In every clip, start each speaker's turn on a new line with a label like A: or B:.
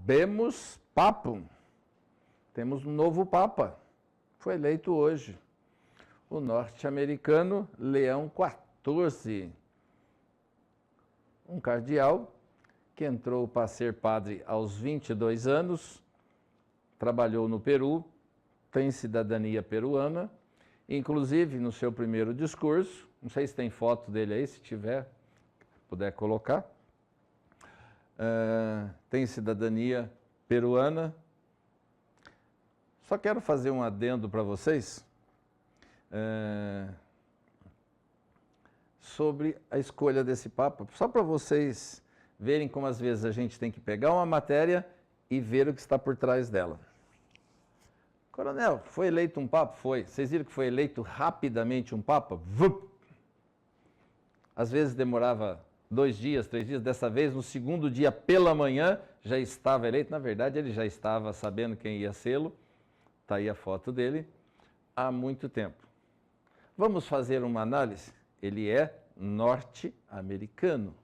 A: Habemus Papam. Temos um novo Papa. Foi eleito hoje. O norte-americano Leão XIV. Um cardeal que entrou para ser padre aos 22 anos, trabalhou no Peru, tem cidadania peruana, inclusive no seu primeiro discurso, não sei se tem foto dele aí, se tiver, puder colocar, tem cidadania peruana. Só quero fazer um adendo para vocês sobre a escolha desse Papa, só para vocês verem como às vezes a gente tem que pegar uma matéria e ver o que está por trás dela. Coronel, foi eleito um Papa? Foi. Vocês viram que foi eleito rapidamente um Papa? Vup! Às vezes demorava 2 dias, 3 dias, dessa vez no segundo dia pela manhã já estava eleito. Na verdade ele já estava sabendo quem ia sê-lo, está aí a foto dele, há muito tempo. Vamos fazer uma análise? Ele é norte-americano.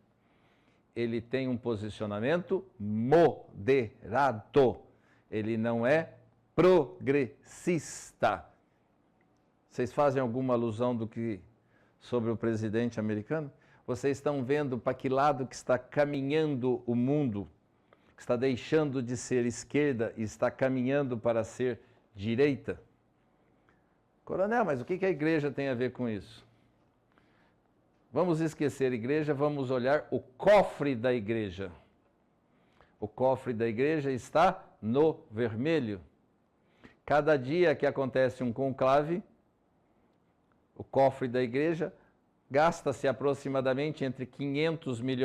A: Ele tem um posicionamento moderado. Ele não é progressista. Vocês fazem alguma alusão sobre o presidente americano? Vocês estão vendo para que lado que está caminhando o mundo, que está deixando de ser esquerda e está caminhando para ser direita? Coronel, mas o que a igreja tem a ver com isso? Vamos esquecer a igreja, vamos olhar o cofre da igreja. O cofre da igreja está no vermelho. Cada dia que acontece um conclave, o cofre da igreja gasta-se aproximadamente entre 500 mil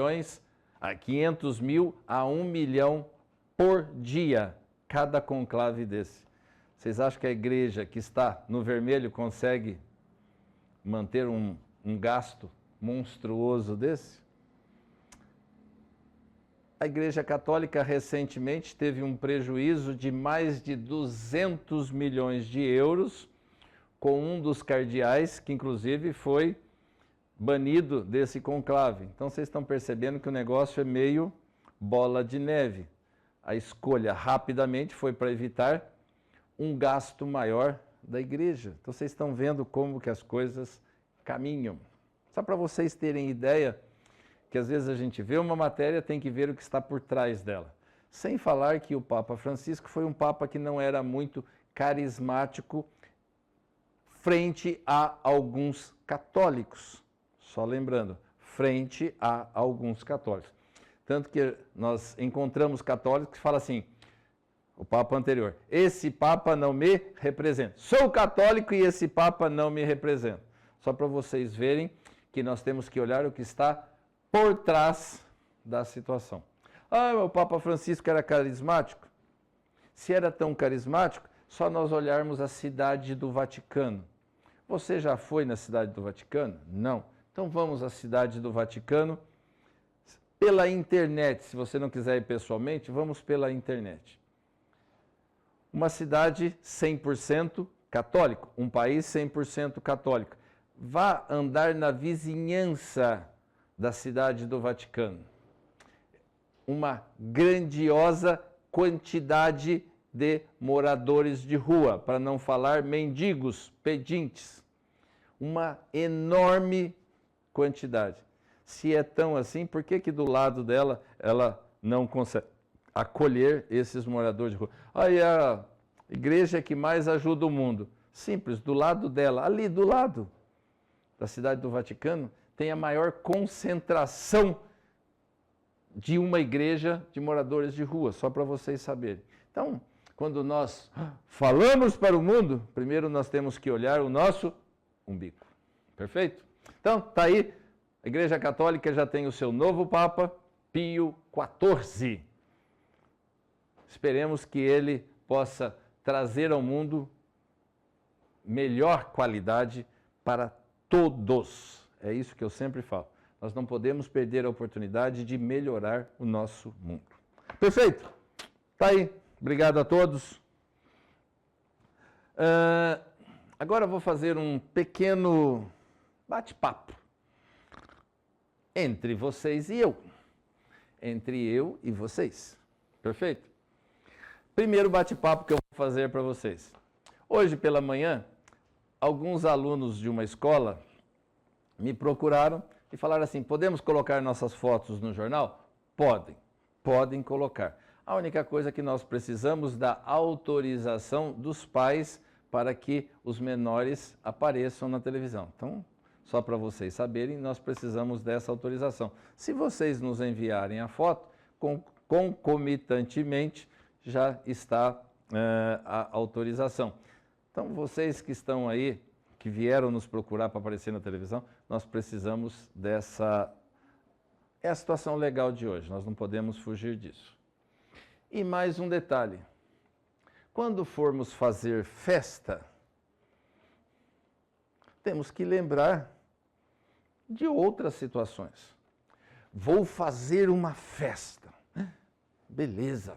A: a 1 milhão por dia, cada conclave desse. Vocês acham que a igreja que está no vermelho consegue manter um gasto monstruoso desse? A Igreja Católica recentemente teve um prejuízo de mais de 200 milhões de euros com um dos cardeais que inclusive foi banido desse conclave. Então vocês estão percebendo que o negócio é meio bola de neve. A escolha rapidamente foi para evitar um gasto maior da igreja. Então vocês estão vendo como que as coisas caminham. Só para vocês terem ideia que às vezes a gente vê uma matéria, tem que ver o que está por trás dela. Sem falar que o Papa Francisco foi um Papa que não era muito carismático frente a alguns católicos. Só lembrando, frente a alguns católicos. Tanto que nós encontramos católicos que falam assim, o Papa anterior, esse Papa não me representa. Sou católico e esse Papa não me representa. Só para vocês verem que nós temos que olhar o que está por trás da situação. Ah, o Papa Francisco era carismático? Se era tão carismático, só nós olharmos a cidade do Vaticano. Você já foi na cidade do Vaticano? Não. Então vamos à cidade do Vaticano pela internet. Se você não quiser ir pessoalmente, vamos pela internet. Uma cidade 100% católica, um país 100% católico. Vá andar na vizinhança da cidade do Vaticano. Uma grandiosa quantidade de moradores de rua, para não falar mendigos, pedintes. Uma enorme quantidade. Se é tão assim, por que do lado dela ela não consegue acolher esses moradores de rua? Aí a igreja que mais ajuda o mundo. Simples, do lado dela, ali do lado da cidade do Vaticano, tem a maior concentração de uma igreja de moradores de rua, só para vocês saberem. Então, quando nós falamos para o mundo, primeiro nós temos que olhar o nosso umbigo. Perfeito? Então, está aí, a Igreja Católica já tem o seu novo Papa, Pio XIV. Esperemos que ele possa trazer ao mundo melhor qualidade para todos. É isso que eu sempre falo. Nós não podemos perder a oportunidade de melhorar o nosso mundo. Perfeito? Tá aí. Obrigado a todos. Agora eu vou fazer um pequeno bate-papo entre vocês e eu. Entre eu e vocês. Perfeito? Primeiro bate-papo que eu vou fazer para vocês. Hoje pela manhã, alguns alunos de uma escola me procuraram e falaram assim, podemos colocar nossas fotos no jornal? Podem colocar. A única coisa que nós precisamos da autorização dos pais para que os menores apareçam na televisão. Então, só para vocês saberem, nós precisamos dessa autorização. Se vocês nos enviarem a foto, concomitantemente já está a autorização. Então, vocês que estão aí, que vieram nos procurar para aparecer na televisão, nós precisamos dessa... É a situação legal de hoje, nós não podemos fugir disso. E mais um detalhe, quando formos fazer festa, temos que lembrar de outras situações. Vou fazer uma festa, beleza.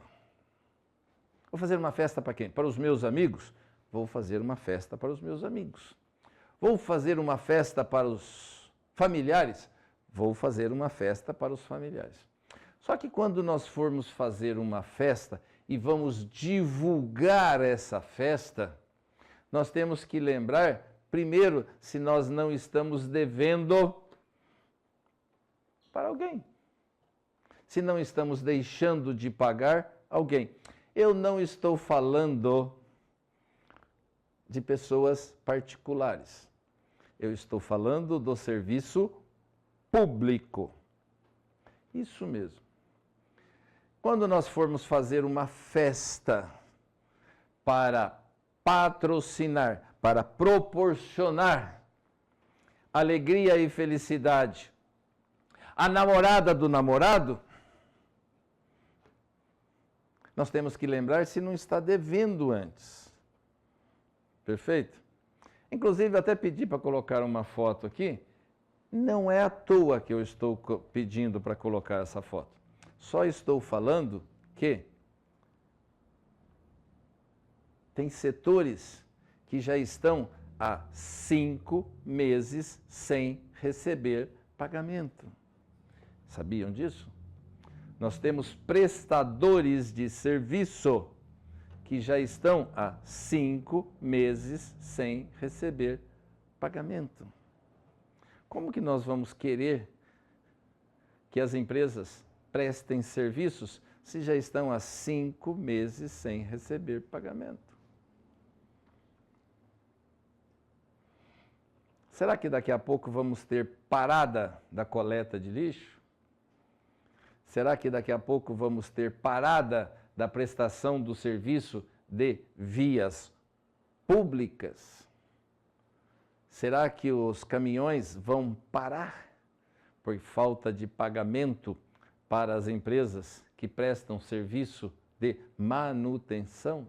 A: Vou fazer uma festa para quem? Para os meus amigos? Vou fazer uma festa para os meus amigos. Vou fazer uma festa para os familiares? Vou fazer uma festa para os familiares. Só que quando nós formos fazer uma festa e vamos divulgar essa festa, nós temos que lembrar, primeiro, se nós não estamos devendo para alguém. Se não estamos deixando de pagar alguém. Eu não estou falando de pessoas particulares. Eu estou falando do serviço público. Isso mesmo. Quando nós formos fazer uma festa para patrocinar, para proporcionar alegria e felicidade à namorada do namorado, nós temos que lembrar se não está devendo antes. Perfeito? Inclusive, até pedi para colocar uma foto aqui. Não é à toa que eu estou pedindo para colocar essa foto. Só estou falando que tem setores que já estão há 5 meses sem receber pagamento. Sabiam disso? Nós temos prestadores de serviço que já estão há 5 meses sem receber pagamento. Como que nós vamos querer que as empresas prestem serviços se já estão há 5 meses sem receber pagamento? Será que daqui a pouco vamos ter parada da coleta de lixo? Será que daqui a pouco vamos ter parada da prestação do serviço de vias públicas? Será que os caminhões vão parar por falta de pagamento para as empresas que prestam serviço de manutenção?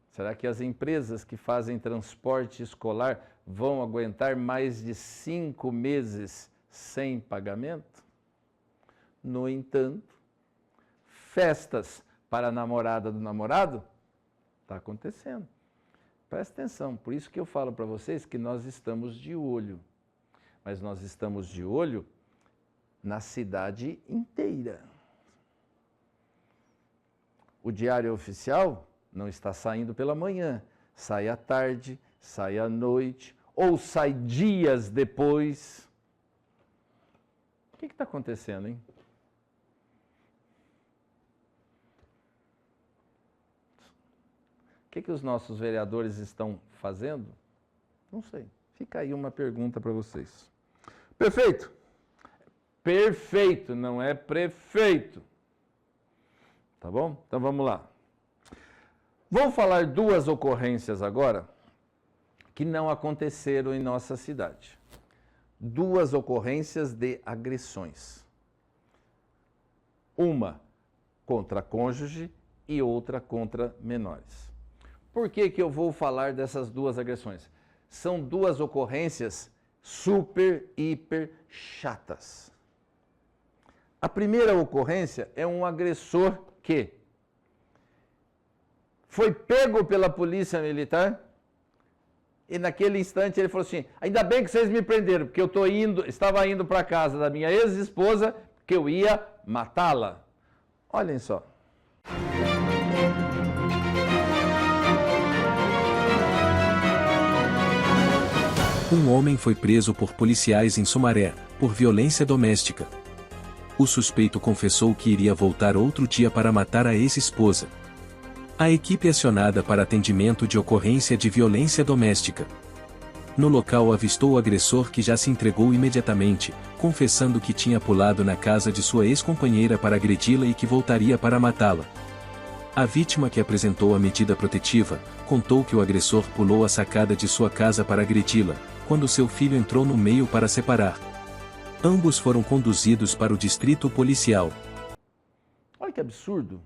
A: Será que as empresas que fazem transporte escolar vão aguentar mais de 5 meses sem pagamento? No entanto, festas para a namorada do namorado está acontecendo. Presta atenção, por isso que eu falo para vocês que nós estamos de olho. Mas nós estamos de olho na cidade inteira. O Diário Oficial não está saindo pela manhã, sai à tarde, sai à noite, ou sai dias depois. O que está acontecendo, hein? O que os nossos vereadores estão fazendo? Não sei. Fica aí uma pergunta para vocês. Perfeito? Perfeito, não é prefeito. Tá bom? Então vamos lá. Vou falar 2 ocorrências agora que não aconteceram em nossa cidade. 2 ocorrências de agressões. Uma contra cônjuge e outra contra menores. Por que eu vou falar dessas 2 agressões? São 2 ocorrências super, hiper chatas. A primeira ocorrência é um agressor que foi pego pela polícia militar e naquele instante ele falou assim, ainda bem que vocês me prenderam, porque eu estava indo para a casa da minha ex-esposa, porque eu ia matá-la. Olhem só.
B: Um homem foi preso por policiais em Sumaré, por violência doméstica. O suspeito confessou que iria voltar outro dia para matar a ex-esposa. A equipe acionada para atendimento de ocorrência de violência doméstica. No local avistou o agressor que já se entregou imediatamente, confessando que tinha pulado na casa de sua ex-companheira para agredi-la e que voltaria para matá-la. A vítima, que apresentou a medida protetiva, contou que o agressor pulou a sacada de sua casa para agredi-la, quando seu filho entrou no meio para separar. Ambos foram conduzidos para o distrito policial.
A: Olha que absurdo.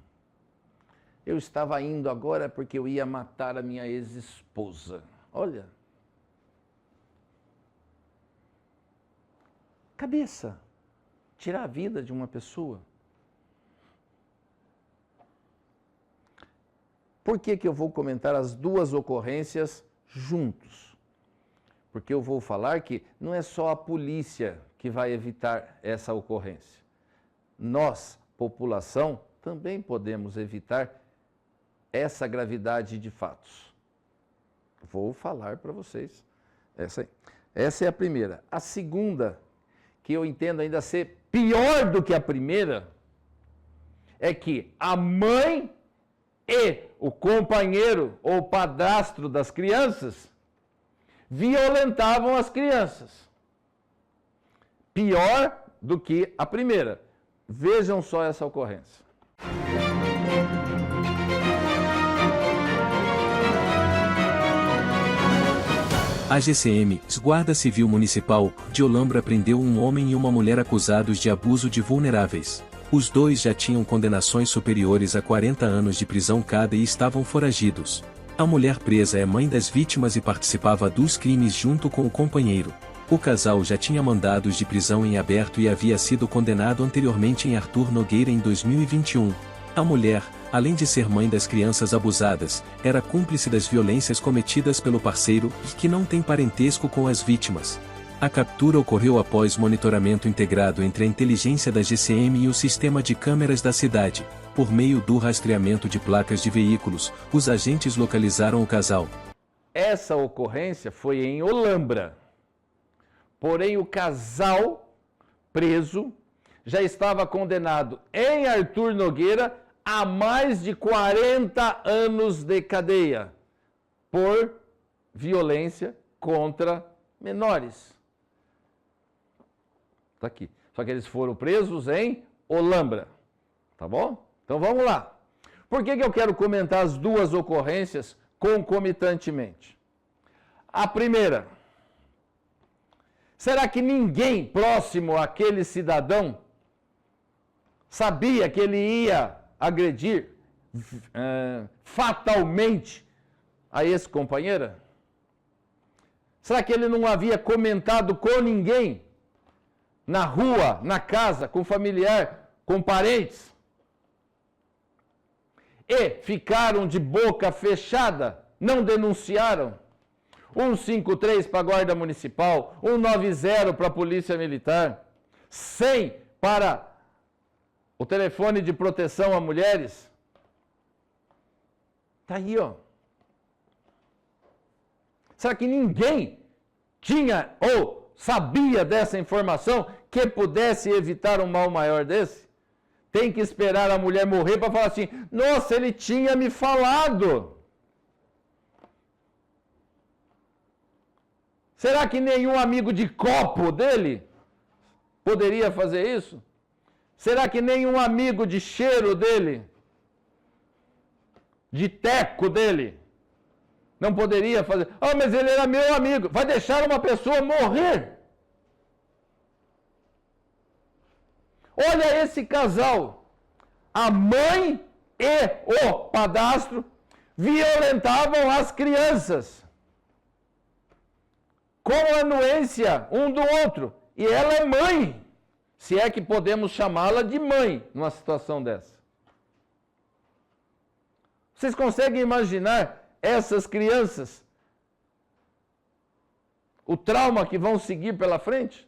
A: Eu estava indo agora porque eu ia matar a minha ex-esposa. Olha. Cabeça. Tirar a vida de uma pessoa. Por que eu vou comentar as duas ocorrências juntos? Porque eu vou falar que não é só a polícia que vai evitar essa ocorrência. Nós, população, também podemos evitar essa gravidade de fatos. Vou falar para vocês essa aí. Essa é a primeira. A segunda, que eu entendo ainda ser pior do que a primeira, é que a mãe e o companheiro ou padrasto das crianças violentavam as crianças. Pior do que a primeira. Vejam só essa ocorrência.
B: A GCM, Guarda Civil Municipal, de Olambra prendeu um homem e uma mulher acusados de abuso de vulneráveis. Os dois já tinham condenações superiores a 40 anos de prisão cada e estavam foragidos. A mulher presa é mãe das vítimas e participava dos crimes junto com o companheiro. O casal já tinha mandados de prisão em aberto e havia sido condenado anteriormente em Arthur Nogueira em 2021. A mulher, além de ser mãe das crianças abusadas, era cúmplice das violências cometidas pelo parceiro e que não tem parentesco com as vítimas. A captura ocorreu após monitoramento integrado entre a inteligência da GCM e o sistema de câmeras da cidade. Por meio do rastreamento de placas de veículos, os agentes localizaram o casal.
A: Essa ocorrência foi em Olambra. Porém, o casal preso já estava condenado em Arthur Nogueira a mais de 40 anos de cadeia por violência contra menores. Está aqui. Só que eles foram presos em Olambra. Tá bom? Então vamos lá. Por que eu quero comentar as duas ocorrências concomitantemente? A primeira. Será que ninguém próximo àquele cidadão sabia que ele ia agredir fatalmente a ex-companheira? Será que ele não havia comentado com ninguém? Na rua, na casa, com familiar, com parentes? E ficaram de boca fechada, não denunciaram? 153 para a Guarda Municipal, 190 para a Polícia Militar, 100 para o telefone de proteção a mulheres. Está aí, ó. Será que ninguém tinha ou sabia dessa informação que pudesse evitar um mal maior desse? Tem que esperar a mulher morrer para falar assim, nossa, ele tinha me falado. Será que nenhum amigo de copo dele poderia fazer isso? Será que nenhum amigo de cheiro dele, de teco dele, não poderia fazer? Ah, mas ele era meu amigo. Vai deixar uma pessoa morrer? Olha esse casal. A mãe e o padrasto violentavam as crianças com anuência um do outro. E ela é mãe, se é que podemos chamá-la de mãe numa situação dessa. Vocês conseguem imaginar essas crianças? O trauma que vão seguir pela frente?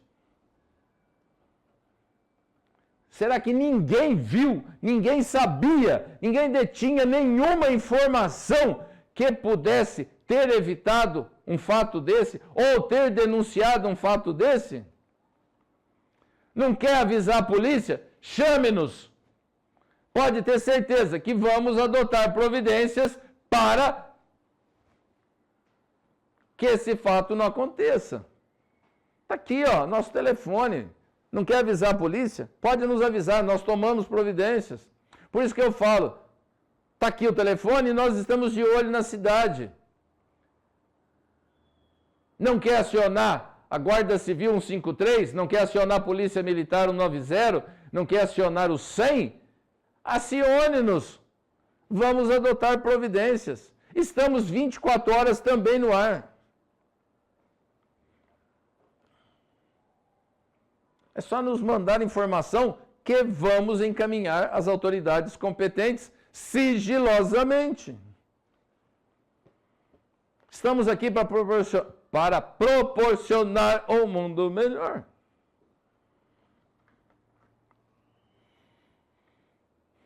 A: Será que ninguém viu, ninguém sabia, ninguém detinha nenhuma informação que pudesse ter evitado um fato desse ou ter denunciado um fato desse? Não quer avisar a polícia? Chame-nos. Pode ter certeza que vamos adotar providências para que esse fato não aconteça. Está aqui, ó, nosso telefone. Não quer avisar a polícia? Pode nos avisar, nós tomamos providências. Por isso que eu falo, está aqui o telefone e nós estamos de olho na cidade. Não quer acionar a Guarda Civil 153? Não quer acionar a Polícia Militar 190? Não quer acionar o 100? Acione-nos. Vamos adotar providências. Estamos 24 horas também no ar. É só nos mandar informação que vamos encaminhar às autoridades competentes sigilosamente. Estamos aqui para proporcionar um mundo melhor.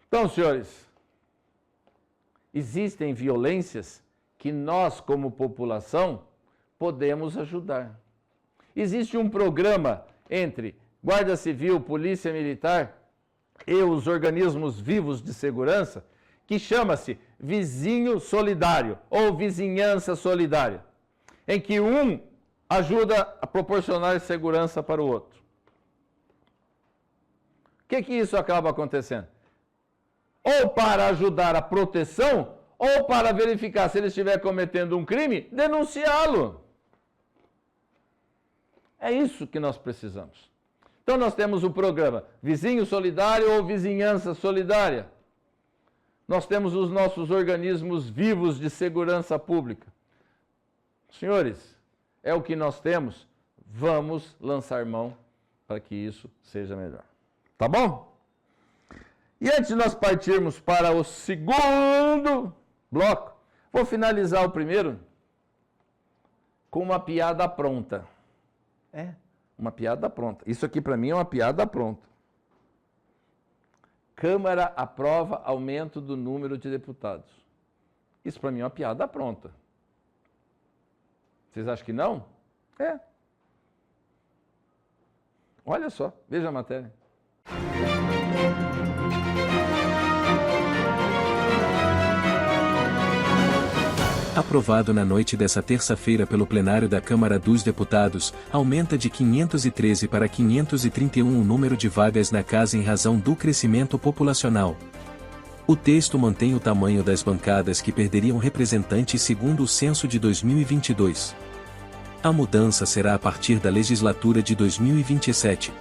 A: Então, senhores, existem violências que nós, como população, podemos ajudar. Existe um programa entre Guarda Civil, Polícia Militar e os organismos vivos de segurança, que chama-se Vizinho Solidário ou Vizinhança Solidária, em que um ajuda a proporcionar segurança para o outro. O que isso acaba acontecendo? Ou para ajudar a proteção, ou para verificar se ele estiver cometendo um crime, denunciá-lo. É isso que nós precisamos. Então nós temos o programa Vizinho Solidário ou Vizinhança Solidária. Nós temos os nossos organismos vivos de segurança pública. Senhores, é o que nós temos. Vamos lançar mão para que isso seja melhor. Tá bom? E antes de nós partirmos para o segundo bloco, vou finalizar o primeiro com uma piada pronta. Uma piada pronta. Isso aqui para mim é uma piada pronta. Câmara aprova aumento do número de deputados. Isso para mim é uma piada pronta. Vocês acham que não? É. Olha só, veja a matéria.
B: Aprovado na noite dessa terça-feira pelo plenário da Câmara dos Deputados, aumenta de 513 para 531 o número de vagas na casa em razão do crescimento populacional. O texto mantém o tamanho das bancadas que perderiam representantes segundo o censo de 2022. A mudança será a partir da legislatura de 2027.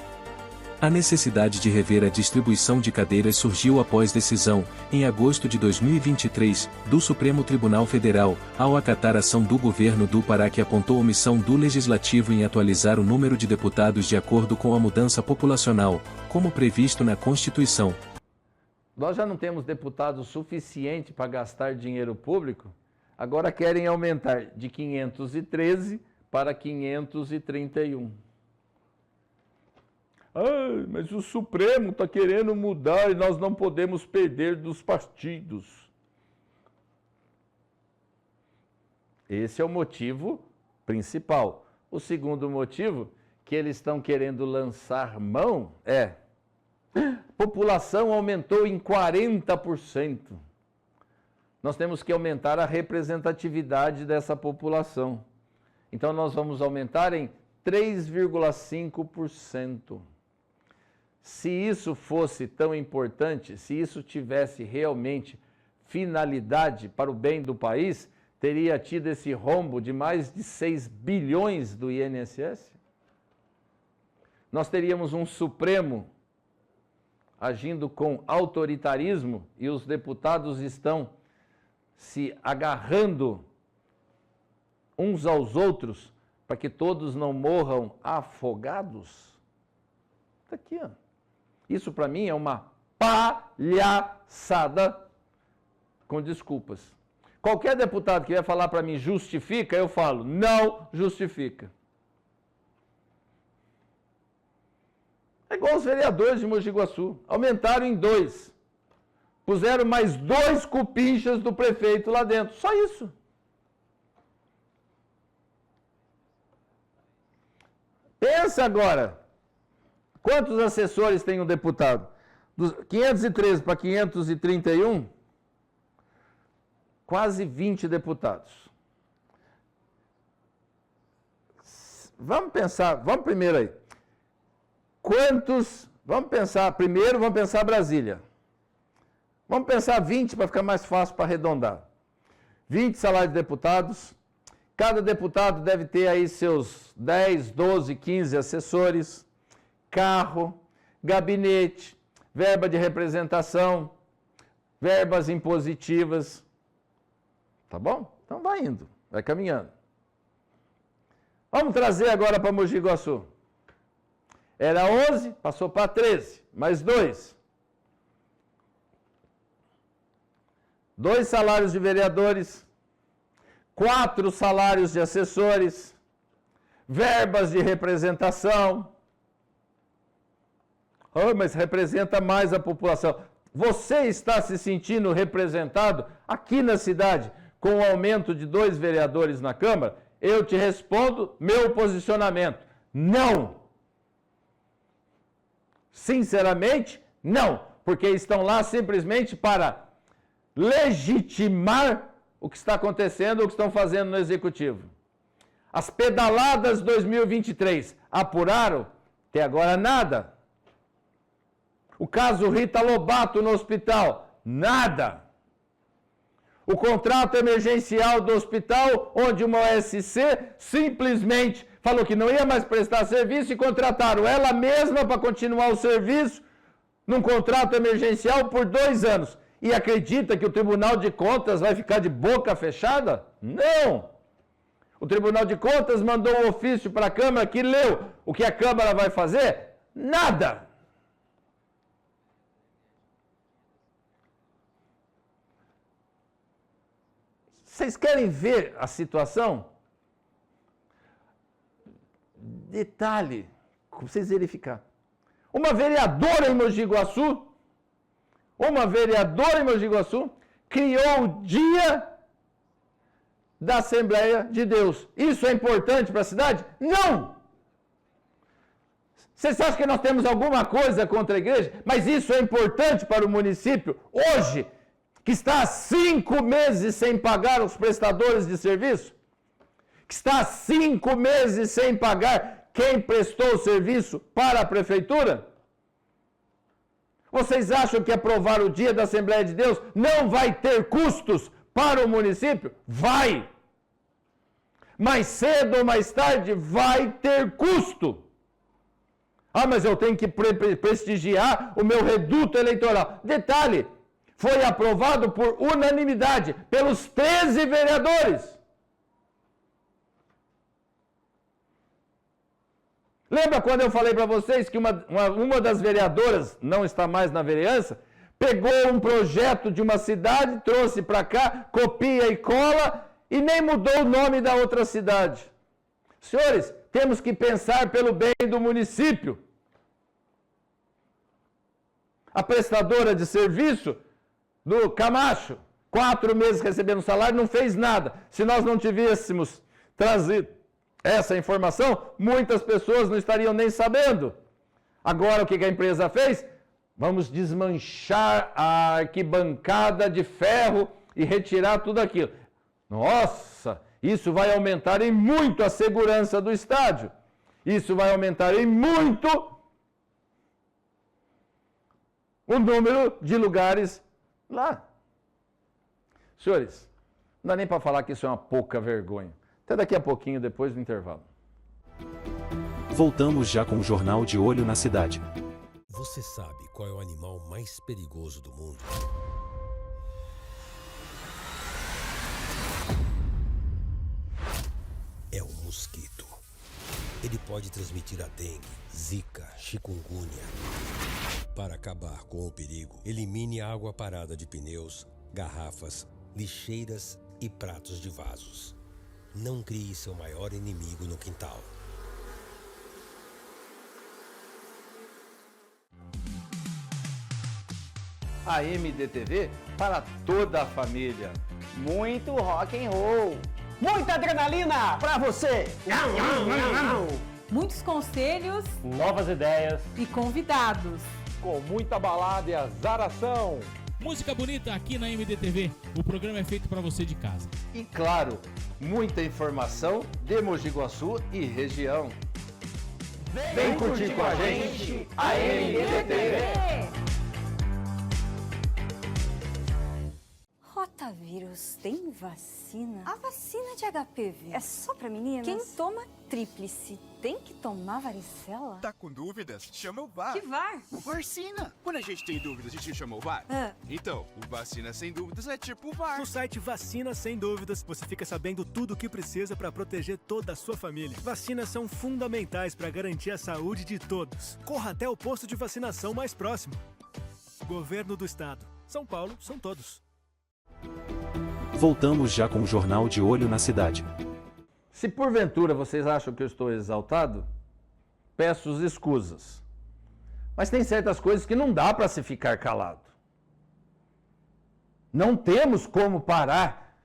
B: A necessidade de rever a distribuição de cadeiras surgiu após decisão, em agosto de 2023, do Supremo Tribunal Federal, ao acatar a ação do governo do Pará que apontou omissão do Legislativo em atualizar o número de deputados de acordo com a mudança populacional, como previsto na Constituição.
A: Nós já não temos deputados suficiente para gastar dinheiro público, agora querem aumentar de 513 para 531. Mas o Supremo está querendo mudar e nós não podemos perder dos partidos. Esse é o motivo principal. O segundo motivo que eles estão querendo lançar mão é: população aumentou em 40%. Nós temos que aumentar a representatividade dessa população. Então nós vamos aumentar em 3,5%. Se isso fosse tão importante, se isso tivesse realmente finalidade para o bem do país, teria tido esse rombo de mais de 6 bilhões do INSS? Nós teríamos um Supremo agindo com autoritarismo e os deputados estão se agarrando uns aos outros para que todos não morram afogados? Está aqui, ó. Isso para mim é uma palhaçada, com desculpas. Qualquer deputado que vier falar para mim justifica, eu falo, não justifica. É igual os vereadores de Mogi Guaçu. Aumentaram em 2. Puseram mais 2 cupinchas do prefeito lá dentro. Só isso. Pensa agora. Quantos assessores tem um deputado? Dos 513 para 531, quase 20 deputados. Vamos pensar, vamos primeiro aí. Vamos pensar Brasília. Vamos pensar 20 para ficar mais fácil para arredondar. 20 salários de deputados. Cada deputado deve ter aí seus 10, 12, 15 assessores, carro, gabinete, verba de representação, verbas impositivas. Tá bom? Então vai indo, vai caminhando. Vamos trazer agora para Mogi Guaçu. Era 11, passou para 13, mais 2. 2 salários de vereadores, 4 salários de assessores, verbas de representação. Oh, mas representa mais a população. Você está se sentindo representado aqui na cidade com o aumento de 2 vereadores na Câmara? Eu te respondo meu posicionamento. Não. Sinceramente, não. Porque estão lá simplesmente para legitimar o que está acontecendo, o que estão fazendo no Executivo. As pedaladas 2023 apuraram? Até agora nada. O caso Rita Lobato no hospital? Nada. O contrato emergencial do hospital, onde uma OSC simplesmente falou que não ia mais prestar serviço e contrataram ela mesma para continuar o serviço num contrato emergencial por 2 anos. E acredita que o Tribunal de Contas vai ficar de boca fechada? Não! O Tribunal de Contas mandou um ofício para a Câmara que leu. O que a Câmara vai fazer? Nada! Vocês querem ver a situação? Detalhe, para vocês verificar. Uma vereadora em Mogi Guaçu criou o Dia da Assembleia de Deus. Isso é importante para a cidade? Não! Vocês acham que nós temos alguma coisa contra a igreja? Mas isso é importante para o município hoje, que está há 5 meses sem pagar os prestadores de serviço? Que está há 5 meses sem pagar quem prestou o serviço para a prefeitura? Vocês acham que aprovar o Dia da Assembleia de Deus não vai ter custos para o município? Vai! Mais cedo ou mais tarde vai ter custo. Ah, mas eu tenho que prestigiar o meu reduto eleitoral. Detalhe, foi aprovado por unanimidade pelos 13 vereadores. Lembra quando eu falei para vocês que uma das vereadoras, não está mais na vereança, pegou um projeto de uma cidade, trouxe para cá, copia e cola, e nem mudou o nome da outra cidade. Senhores, temos que pensar pelo bem do município. A prestadora de serviço do Camacho, 4 meses recebendo salário, não fez nada. Se nós não tivéssemos trazido essa informação, muitas pessoas não estariam nem sabendo. Agora, o que a empresa fez? Vamos desmanchar a arquibancada de ferro e retirar tudo aquilo. Nossa, isso vai aumentar em muito a segurança do estádio. Isso vai aumentar em muito o número de lugares lá. Senhores, não dá nem para falar que isso é uma pouca vergonha. Até daqui a pouquinho, depois do intervalo.
B: Voltamos já com o Jornal de Olho na Cidade.
C: Você sabe qual é o animal mais perigoso do mundo? É o mosquito. Ele pode transmitir a dengue, zika, chikungunya. Para acabar com o perigo, elimine a água parada de pneus, garrafas, lixeiras e pratos de vasos. Não crie seu maior inimigo no quintal.
A: a MDTV para toda a família.
D: Muito rock and roll. Muita adrenalina pra você.
E: Muitos conselhos
D: Novas ideias.
E: e convidados.
F: Com muita balada e azaração.
G: Música bonita aqui na MDTV. O programa é feito para você de casa.
A: E claro, muita informação de Mogi Guaçu e região. Vem curtir com a gente a MDTV.
H: Rotavírus tem vacina? A vacina de HPV é só pra meninas? Quem toma tríplice tem que tomar varicela?
I: Tá com dúvidas? Chama o VAR.
H: Que VAR?
I: O Vacina. Quando a gente tem dúvidas, a gente chama o VAR. Então, o Vacina Sem Dúvidas é tipo o VAR.
J: No site Vacina Sem Dúvidas, você fica sabendo tudo o que precisa para proteger toda a sua família. Vacinas são fundamentais para garantir a saúde de todos. Corra até o posto de vacinação mais próximo. Governo do Estado. São Paulo, são todos.
B: Voltamos já com o Jornal de Olho na Cidade.
A: Se porventura vocês acham que eu estou exaltado, peço escusas. Mas tem certas coisas que não dá para se ficar calado. Não temos como parar,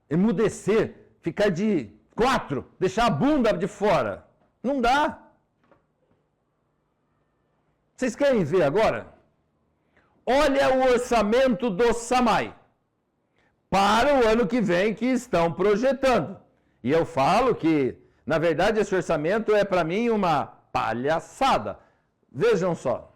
A: emudecer, ficar de 4, deixar a bunda de fora. Não dá. Vocês querem ver agora? Olha o orçamento do SAMAI para o ano que vem que estão projetando. E eu falo que, na verdade, esse orçamento é para mim uma palhaçada. Vejam só.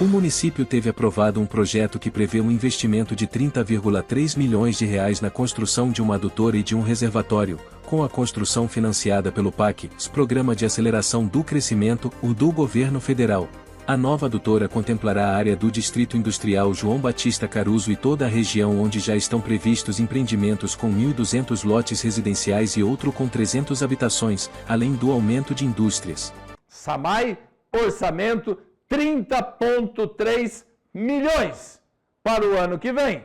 B: O município teve aprovado um projeto que prevê um investimento de 30,3 milhões de reais na construção de uma adutora e de um reservatório, com a construção financiada pelo PAC, Programa de Aceleração do Crescimento, do Governo Federal. A nova adutora contemplará a área do Distrito Industrial João Batista Caruso e toda a região onde já estão previstos empreendimentos com 1.200 lotes residenciais e outro com 300 habitações, além do aumento de indústrias.
A: SAMAI, orçamento 30,3 milhões para o ano que vem.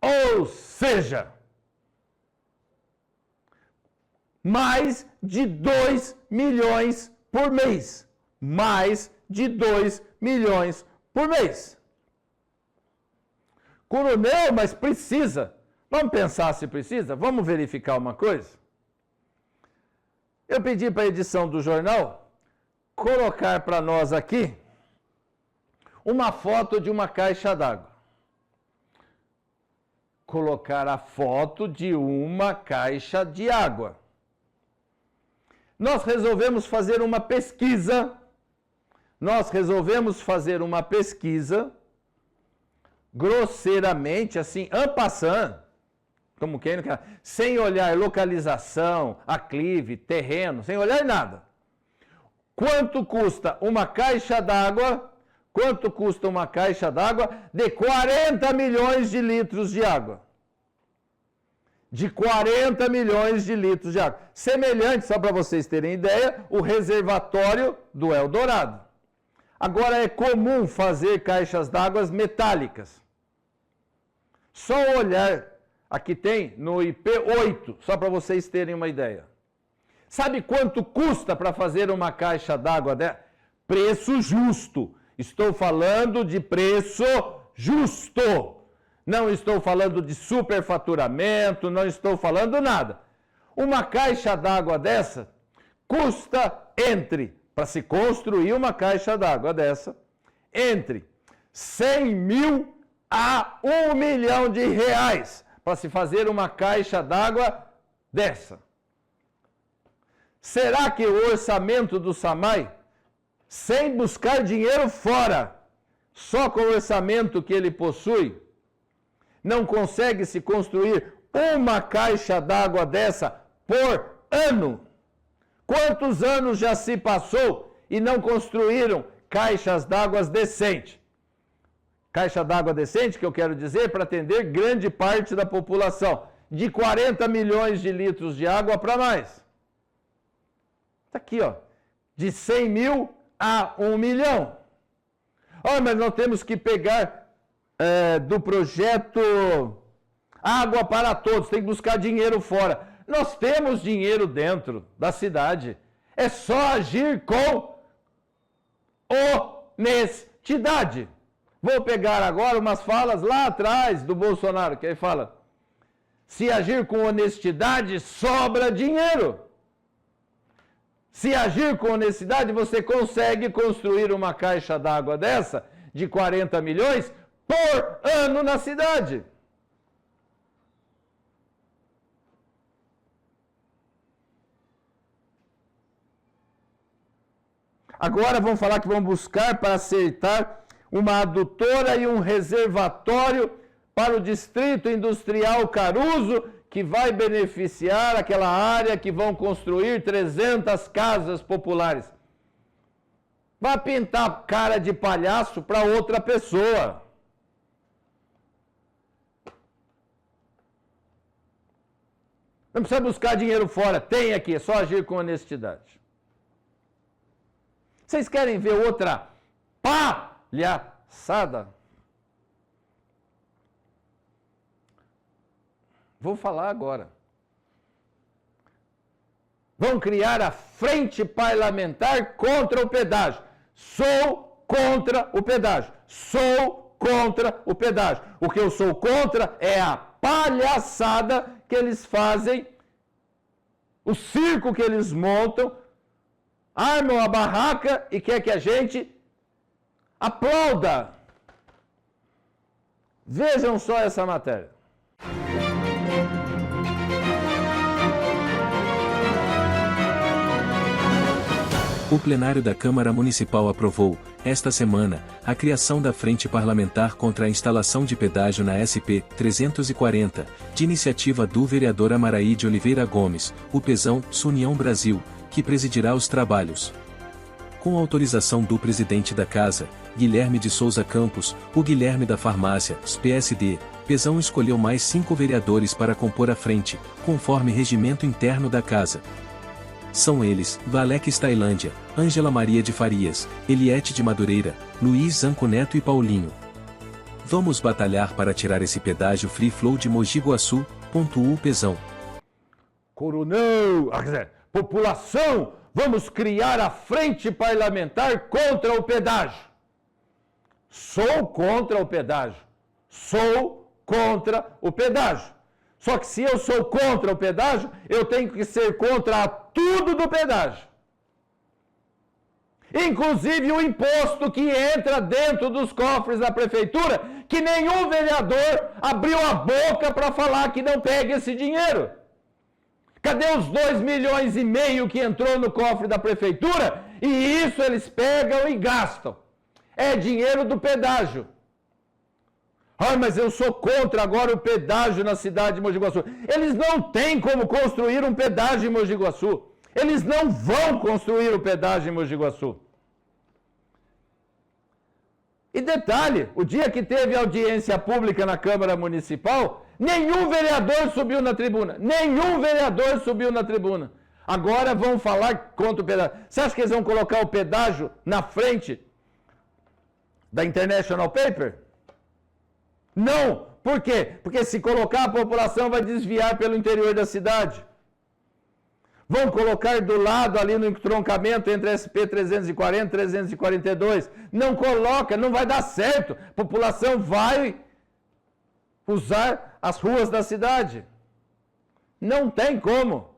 A: Ou seja, mais de 2 milhões por mês. Mais de 2 milhões por mês. Coronel, mas precisa. Vamos pensar se precisa? Vamos verificar uma coisa? Eu pedi para a edição do jornal colocar para nós aqui uma foto de uma caixa d'água. Colocar a foto de uma caixa de água. Nós resolvemos fazer uma pesquisa. Grosseiramente, assim, en passant, como quem não quer, sem olhar localização, aclive, terreno, sem olhar nada. Quanto custa uma caixa d'água? Quanto custa uma caixa d'água de 40 milhões de litros de água? De 40 milhões de litros de água. Semelhante, só para vocês terem ideia, o reservatório do Eldorado. Agora é comum fazer caixas d'água metálicas. Só olhar, aqui tem no IP8, só para vocês terem uma ideia. Sabe quanto custa para fazer uma caixa d'água dessa? Preço justo. Estou falando de preço justo. Não estou falando de superfaturamento, não estou falando nada. Uma caixa d'água dessa custa para se construir uma caixa d'água dessa, entre 100 mil a 1 milhão de reais para se fazer uma caixa d'água dessa. Será que o orçamento do SAMAI, sem buscar dinheiro fora, só com o orçamento que ele possui, não consegue se construir uma caixa d'água dessa por ano? Quantos anos já se passou e não construíram caixas d'água decentes? Caixa d'água decente, que eu quero dizer, para atender grande parte da população. De 40 milhões de litros de água para mais. Está aqui, ó. De 100 mil a 1 milhão. Mas nós temos que pegar do projeto Água para Todos. Tem que buscar dinheiro fora. Nós temos dinheiro dentro da cidade. É só agir com honestidade. Vou pegar agora umas falas lá atrás do Bolsonaro, que ele fala: se agir com honestidade, sobra dinheiro. Se agir com honestidade, você consegue construir uma caixa d'água dessa, de 40 milhões, por ano na cidade. Agora vão falar que vão buscar para acertar uma adutora e um reservatório para o Distrito Industrial Caruso, que vai beneficiar aquela área que vão construir 300 casas populares. Vai pintar cara de palhaço para outra pessoa. Não precisa buscar dinheiro fora, tem aqui, é só agir com honestidade. Vocês querem ver outra palhaçada? Vou falar agora. Vão criar a Frente Parlamentar contra o pedágio. Sou contra o pedágio. Sou contra o pedágio. O que eu sou contra é a palhaçada que eles fazem, o circo que eles montam, armam a barraca e quer que a gente aplauda. Vejam só essa matéria.
B: O plenário da Câmara Municipal aprovou, esta semana, a criação da Frente Parlamentar contra a instalação de pedágio na SP-340, de iniciativa do vereador Amaraí de Oliveira Gomes, o Pezão, União Brasil, que presidirá os trabalhos. Com autorização do presidente da Casa, Guilherme de Souza Campos, o Guilherme da Farmácia, PSD, Pezão escolheu mais 5 vereadores para compor a frente, conforme regimento interno da Casa. São eles, Valex Tailândia, Ângela Maria de Farias, Eliette de Madureira, Luiz Zanco Neto e Paulinho. Vamos batalhar para tirar esse pedágio free flow de Mogi Guaçu, pontuou o Pezão.
A: Coronel, população, vamos criar a Frente Parlamentar contra o pedágio. Sou contra o pedágio. Sou contra o pedágio. Só que se eu sou contra o pedágio, eu tenho que ser contra tudo do pedágio. Inclusive o imposto que entra dentro dos cofres da prefeitura, que nenhum vereador abriu a boca para falar que não pega esse dinheiro. Cadê os 2,5 milhões que entrou no cofre da prefeitura? E isso eles pegam e gastam. É dinheiro do pedágio. Ah, mas eu sou contra agora o pedágio na cidade de Mogi Guaçu. Eles não têm como construir um pedágio em Mogi Guaçu. Eles não vão construir o pedágio em Mogi Guaçu. E detalhe, o dia que teve audiência pública na Câmara Municipal, nenhum vereador subiu na tribuna. Nenhum vereador subiu na tribuna. Agora vão falar contra o pedágio. Você acha que eles vão colocar o pedágio na frente da International Paper? Não. Por quê? Porque se colocar, a população vai desviar pelo interior da cidade. Vão colocar do lado, ali no entroncamento entre SP-340 e 342. Não coloca, não vai dar certo. A população vai usar as ruas da cidade. Não tem como.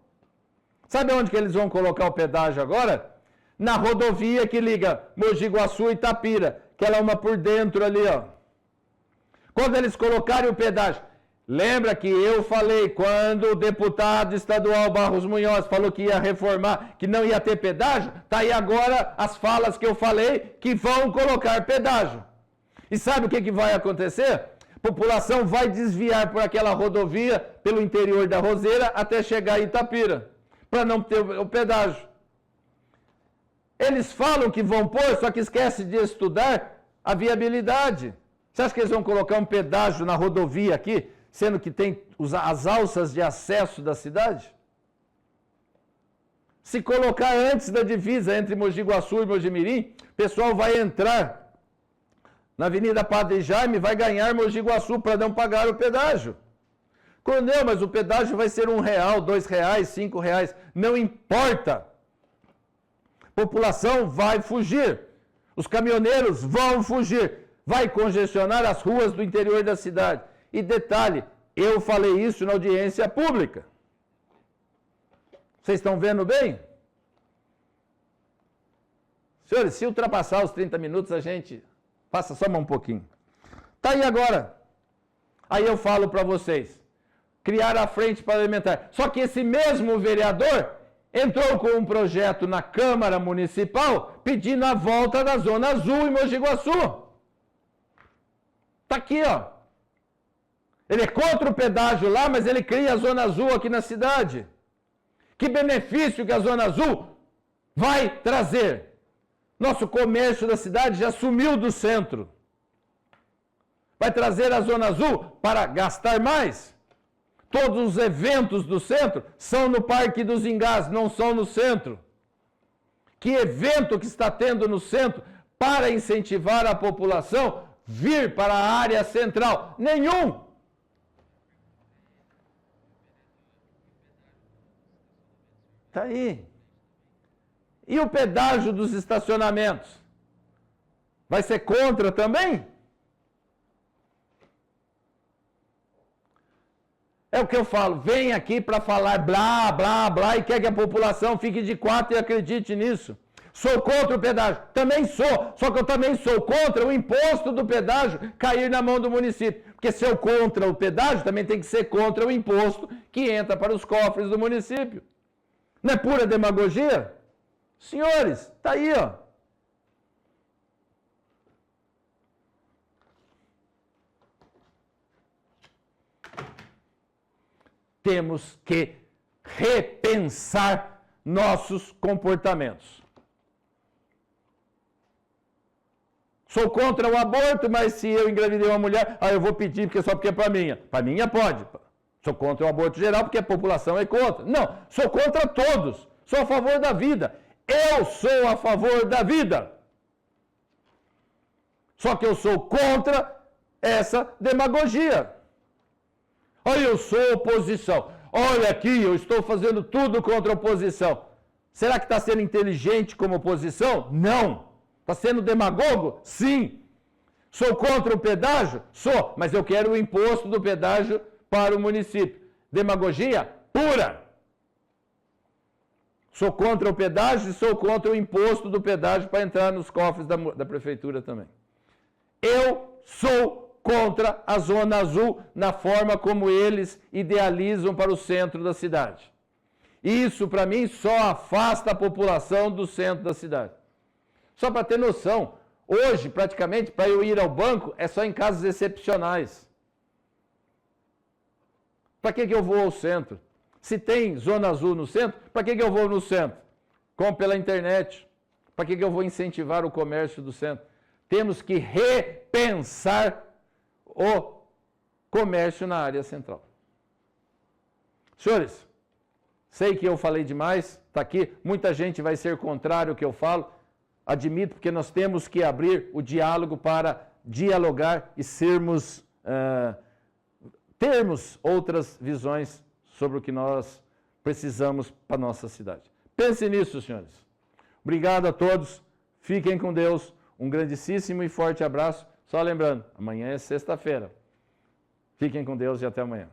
A: Sabe onde que eles vão colocar o pedágio agora? Na rodovia que liga Mogi Guaçu e Itapira, que ela é uma por dentro ali, ó. Quando eles colocarem o pedágio, lembra que eu falei, quando o deputado estadual Barros Munhoz falou que ia reformar, que não ia ter pedágio, tá aí agora as falas que eu falei que vão colocar pedágio. E sabe o que vai acontecer? A população vai desviar por aquela rodovia, pelo interior da Roseira, até chegar em Itapira, para não ter o pedágio. Eles falam que vão pôr, só que esquecem de estudar a viabilidade. Você acha que eles vão colocar um pedágio na rodovia aqui, sendo que tem as alças de acesso da cidade? Se colocar antes da divisa entre Mogi Guaçu e Mogi Mirim, o pessoal vai entrar na Avenida Padre Jaime, vai ganhar Mogi Guaçu para não pagar o pedágio. Coronel, mas o pedágio vai ser R$1, R$2, R$5. Não importa. A população vai fugir. Os caminhoneiros vão fugir. Vai congestionar as ruas do interior da cidade. E detalhe, eu falei isso na audiência pública. Vocês estão vendo bem? Senhores, se ultrapassar os 30 minutos, a gente passa só mais um pouquinho. Tá aí agora. Aí eu falo para vocês. Criar a frente parlamentar. Só que esse mesmo vereador entrou com um projeto na Câmara Municipal pedindo a volta da Zona Azul em Mogi Guaçu. Tá aqui, ó. Ele é contra o pedágio lá, mas ele cria a Zona Azul aqui na cidade. Que benefício que a Zona Azul vai trazer? Nosso comércio da cidade já sumiu do centro. Vai trazer a Zona Azul para gastar mais. Todos os eventos do centro são no Parque dos Engás, não são no centro. Que evento que está tendo no centro para incentivar a população vir para a área central? Nenhum! Está aí. E o pedágio dos estacionamentos? Vai ser contra também? É o que eu falo, vem aqui para falar blá, blá, blá e quer que a população fique de quatro e acredite nisso. Sou contra o pedágio? Também sou, só que eu também sou contra o imposto do pedágio cair na mão do município. Porque se eu contra o pedágio, também tem que ser contra o imposto que entra para os cofres do município. Não é pura demagogia? Senhores, está aí, ó. Temos que repensar nossos comportamentos. Sou contra o aborto, mas se eu engravidei uma mulher, eu vou pedir porque só porque é para minha. Para minha pode. Sou contra o aborto geral porque a população é contra. Não, sou contra todos. Sou a favor da vida. Eu sou a favor da vida. Só que eu sou contra essa demagogia. Olha, eu sou oposição. Olha aqui, eu estou fazendo tudo contra a oposição. Será que está sendo inteligente como oposição? Não. Está sendo demagogo? Sim. Sou contra o pedágio? Sou, mas eu quero o imposto do pedágio para o município. Demagogia pura. Sou contra o pedágio e sou contra o imposto do pedágio para entrar nos cofres da prefeitura também. Eu sou contra a Zona Azul na forma como eles idealizam para o centro da cidade. Isso, para mim, só afasta a população do centro da cidade. Só para ter noção, hoje, praticamente, para eu ir ao banco, é só em casos excepcionais. Para que eu vou ao centro? Se tem Zona Azul no centro, para que eu vou no centro? Como pela internet. Para que eu vou incentivar o comércio do centro? Temos que repensar o comércio na área central. Senhores, sei que eu falei demais, está aqui, muita gente vai ser contrário ao que eu falo, admito, porque nós temos que abrir o diálogo para dialogar e termos outras visões sobre o que nós precisamos para a nossa cidade. Pense nisso, senhores. Obrigado a todos, fiquem com Deus, um grandíssimo e forte abraço. Só lembrando, amanhã é sexta-feira. Fiquem com Deus e até amanhã.